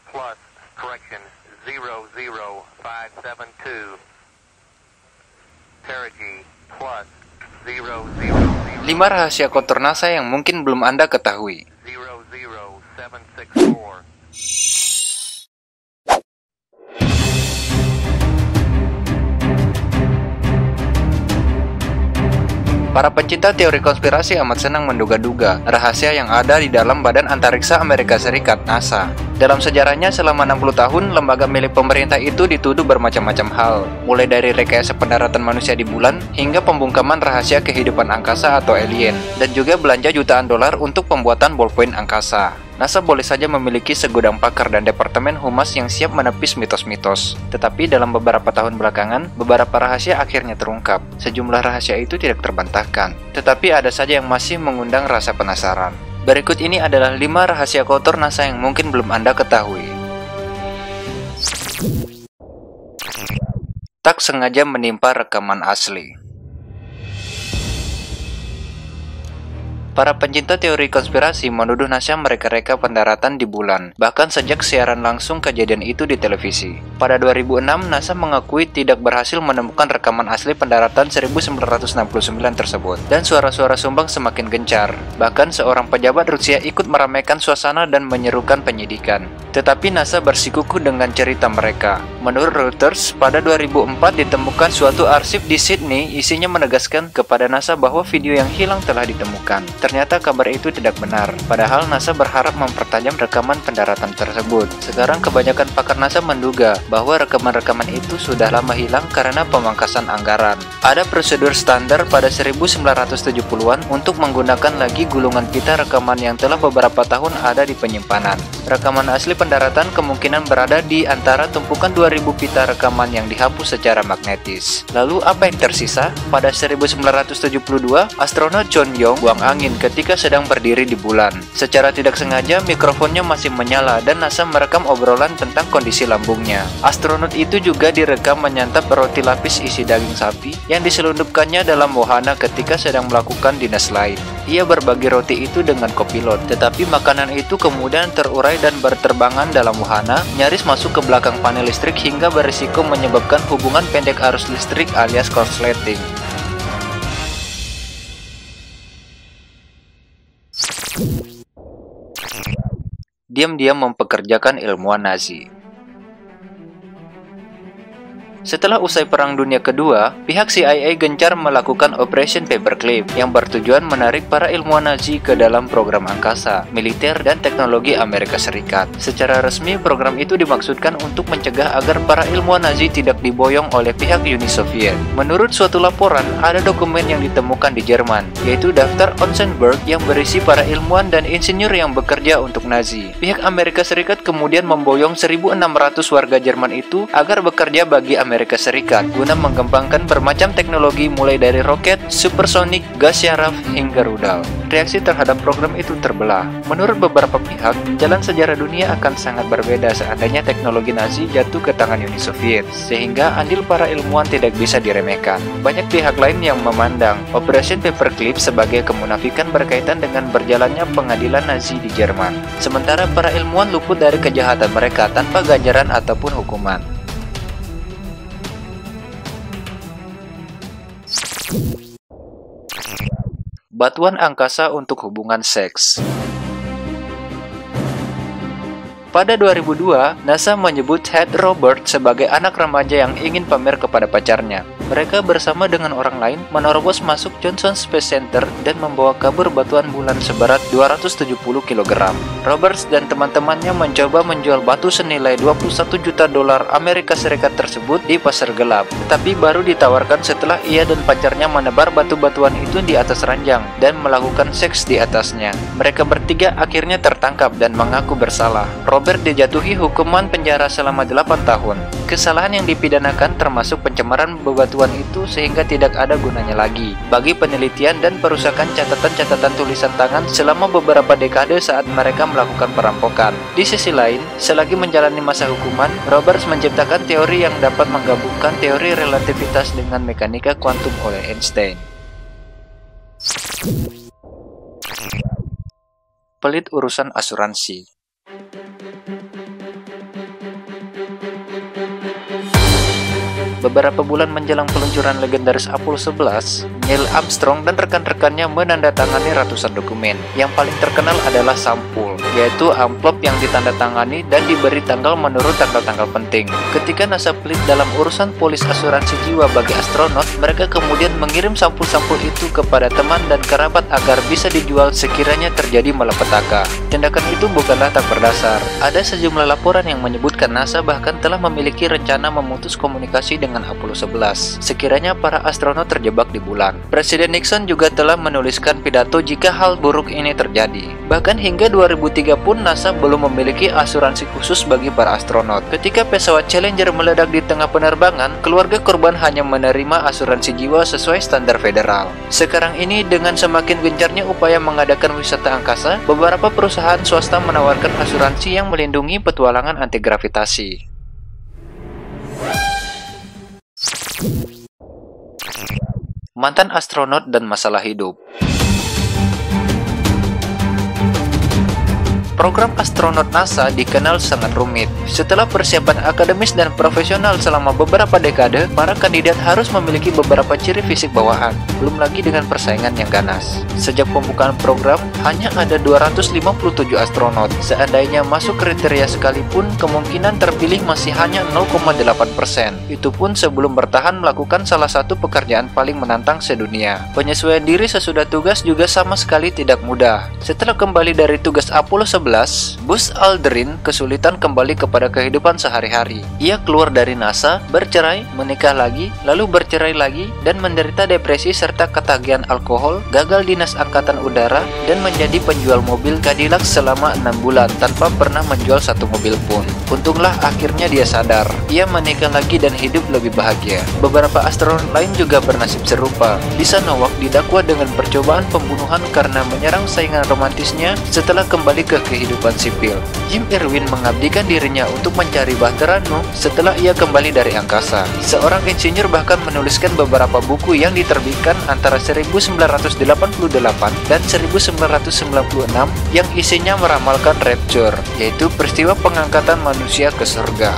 plus correction 00572 perigee plus 000 5 rahasia kotor NASA yang mungkin belum Anda ketahui. 00764. Para pencinta teori konspirasi amat senang menduga-duga rahasia yang ada di dalam Badan Antariksa Amerika Serikat, NASA. Dalam sejarahnya selama 60 tahun, lembaga milik pemerintah itu dituduh bermacam-macam hal, mulai dari rekayasa pendaratan manusia di bulan, hingga pembungkaman rahasia kehidupan angkasa atau alien, dan juga belanja jutaan dolar untuk pembuatan ballpoint angkasa. NASA boleh saja memiliki segudang pakar dan departemen humas yang siap menepis mitos-mitos. Tetapi dalam beberapa tahun belakangan, beberapa rahasia akhirnya terungkap. Sejumlah rahasia itu tidak terbantahkan. Tetapi ada saja yang masih mengundang rasa penasaran. Berikut ini adalah 5 rahasia kotor NASA yang mungkin belum Anda ketahui. Tak sengaja menimpa rekaman asli. Para pencinta teori konspirasi menuduh NASA mereka-reka pendaratan di bulan, bahkan sejak siaran langsung kejadian itu di televisi. Pada 2006, NASA mengakui tidak berhasil menemukan rekaman asli pendaratan 1969 tersebut, dan suara-suara sumbang semakin gencar. Bahkan seorang pejabat Rusia ikut meramaikan suasana dan menyerukan penyidikan. Tetapi NASA bersikukuh dengan cerita mereka. Menurut Reuters, pada 2004 ditemukan suatu arsip di Sydney, isinya menegaskan kepada NASA bahwa video yang hilang telah ditemukan. Ternyata kabar itu tidak benar, padahal NASA berharap mempertajam rekaman pendaratan tersebut. Sekarang kebanyakan pakar NASA menduga bahwa rekaman-rekaman itu sudah lama hilang karena pemangkasan anggaran. Ada prosedur standar pada 1970-an untuk menggunakan lagi gulungan pita rekaman yang telah beberapa tahun ada di penyimpanan. Rekaman asli pendaratan kemungkinan berada di antara tumpukan 2000 pita rekaman yang dihapus secara magnetis. Lalu apa yang tersisa? Pada 1972, astronot John Young buang angin ketika sedang berdiri di bulan. Secara tidak sengaja, mikrofonnya masih menyala dan NASA merekam obrolan tentang kondisi lambungnya. Astronot itu juga direkam menyantap roti lapis isi daging sapi yang diselundupkannya dalam wahana ketika sedang melakukan dinas lain. Ia berbagi roti itu dengan kopilot, tetapi makanan itu kemudian terurai dan berterbangan dalam wahana, nyaris masuk ke belakang panel listrik hingga berisiko menyebabkan hubungan pendek arus listrik alias korsleting. Diam-diam mempekerjakan ilmuwan Nazi. Setelah usai Perang Dunia Kedua, pihak CIA gencar melakukan Operation Paperclip yang bertujuan menarik para ilmuwan Nazi ke dalam program angkasa, militer, dan teknologi Amerika Serikat. Secara resmi, program itu dimaksudkan untuk mencegah agar para ilmuwan Nazi tidak diboyong oleh pihak Uni Soviet. Menurut suatu laporan, ada dokumen yang ditemukan di Jerman, yaitu daftar Onsenberg yang berisi para ilmuwan dan insinyur yang bekerja untuk Nazi. Pihak Amerika Serikat kemudian memboyong 1.600 warga Jerman itu agar bekerja bagi Amerika Serikat guna mengembangkan bermacam teknologi mulai dari roket, supersonik, gas syaraf, hingga rudal. Reaksi terhadap program itu terbelah. Menurut beberapa pihak, jalan sejarah dunia akan sangat berbeda seandainya teknologi Nazi jatuh ke tangan Uni Soviet, sehingga andil para ilmuwan tidak bisa diremehkan. Banyak pihak lain yang memandang Operation Paperclip sebagai kemunafikan berkaitan dengan berjalannya pengadilan Nazi di Jerman. Sementara para ilmuwan luput dari kejahatan mereka tanpa ganjaran ataupun hukuman. Batuan angkasa untuk hubungan seks. Pada 2002, NASA menyebut Heath Robert sebagai anak remaja yang ingin pamer kepada pacarnya. Mereka bersama dengan orang lain menerobos masuk Johnson Space Center dan membawa kabur batuan bulan seberat 270 kg. Roberts dan teman-temannya mencoba menjual batu senilai 21 juta dolar Amerika Serikat tersebut di pasar gelap, tetapi baru ditawarkan setelah ia dan pacarnya menebar batu-batuan itu di atas ranjang dan melakukan seks di atasnya. Mereka bertiga akhirnya tertangkap dan mengaku bersalah. Robert dijatuhi hukuman penjara selama 8 tahun. Kesalahan yang dipidanakan termasuk pencemaran bebatuan itu sehingga tidak ada gunanya lagi bagi penelitian dan perusakan catatan-catatan tulisan tangan selama beberapa dekade saat mereka melakukan perampokan. Di sisi lain, selagi menjalani masa hukuman, Roberts menciptakan teori yang dapat menggabungkan teori relativitas dengan mekanika kuantum oleh Einstein. Pelit urusan asuransi. Beberapa bulan menjelang peluncuran legendaris Apollo 11, Neil Armstrong dan rekan-rekannya menandatangani ratusan dokumen. Yang paling terkenal adalah sampul, yaitu amplop yang ditandatangani dan diberi tanggal menurut tanggal-tanggal penting. Ketika NASA pelit dalam urusan polis asuransi jiwa bagi astronot, mereka kemudian mengirim sampul-sampul itu kepada teman dan kerabat agar bisa dijual sekiranya terjadi malapetaka. Tindakan itu bukanlah tak berdasar. Ada sejumlah laporan yang menyebutkan NASA bahkan telah memiliki rencana memutus komunikasi dengan Apollo 11 sekiranya para astronot terjebak di bulan. Presiden Nixon juga telah menuliskan pidato jika hal buruk ini terjadi. Bahkan hingga 2003 pun NASA belum memiliki asuransi khusus bagi para astronot. Ketika pesawat Challenger meledak di tengah penerbangan, keluarga korban hanya menerima asuransi jiwa sesuai standar federal. Sekarang ini dengan semakin gencarnya upaya mengadakan wisata angkasa, beberapa perusahaan swasta menawarkan asuransi yang melindungi petualangan anti gravitasi. Mantan astronot dan masalah hidup. Program astronot NASA dikenal sangat rumit. Setelah persiapan akademis dan profesional selama beberapa dekade, para kandidat harus memiliki beberapa ciri fisik bawaan, belum lagi dengan persaingan yang ganas. Sejak pembukaan program, hanya ada 257 astronot. Seandainya masuk kriteria sekalipun, kemungkinan terpilih masih hanya 0,8%. Itu pun sebelum bertahan melakukan salah satu pekerjaan paling menantang sedunia. Penyesuaian diri sesudah tugas juga sama sekali tidak mudah. Setelah kembali dari tugas Apollo 11, Buzz Aldrin kesulitan kembali kepada kehidupan sehari-hari. Ia keluar dari NASA, bercerai, menikah lagi, lalu bercerai lagi, dan menderita depresi serta ketagihan alkohol, gagal dinas angkatan udara, dan menjadi penjual mobil Cadillac selama 6 bulan tanpa pernah menjual satu mobil pun. Untunglah akhirnya dia sadar. Ia menikah lagi dan hidup lebih bahagia. Beberapa astronot lain juga bernasib serupa. Lisa Nowak didakwa dengan percobaan pembunuhan karena menyerang saingan romantisnya setelah kembali ke kehidupan sipil. Jim Irwin mengabdikan dirinya untuk mencari bahtera Nuh setelah ia kembali dari angkasa. Seorang insinyur bahkan menuliskan beberapa buku yang diterbitkan antara 1988 dan 1996 yang isinya meramalkan rapture, yaitu peristiwa pengangkatan manusia ke surga.